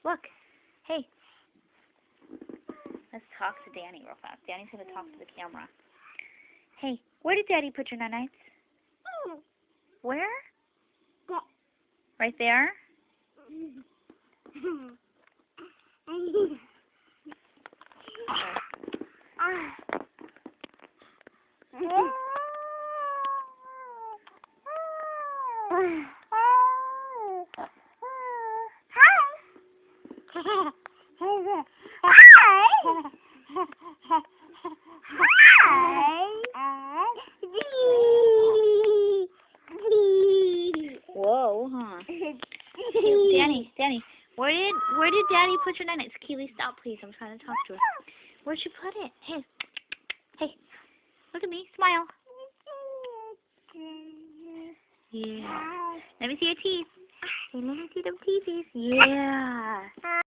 Look. Hey. Let's talk to Danny real fast. Danny's going to talk to the camera. Hey, where did Daddy put your nanites? Where? Right there? Whoa, huh? Danny, where did Daddy put your nanites? Keely, stop, please. I'm trying to talk to her. Where'd you put it? Hey, look at me, smile. Yeah. Let me see your teeth. Hey, let me see them teethies. Yeah.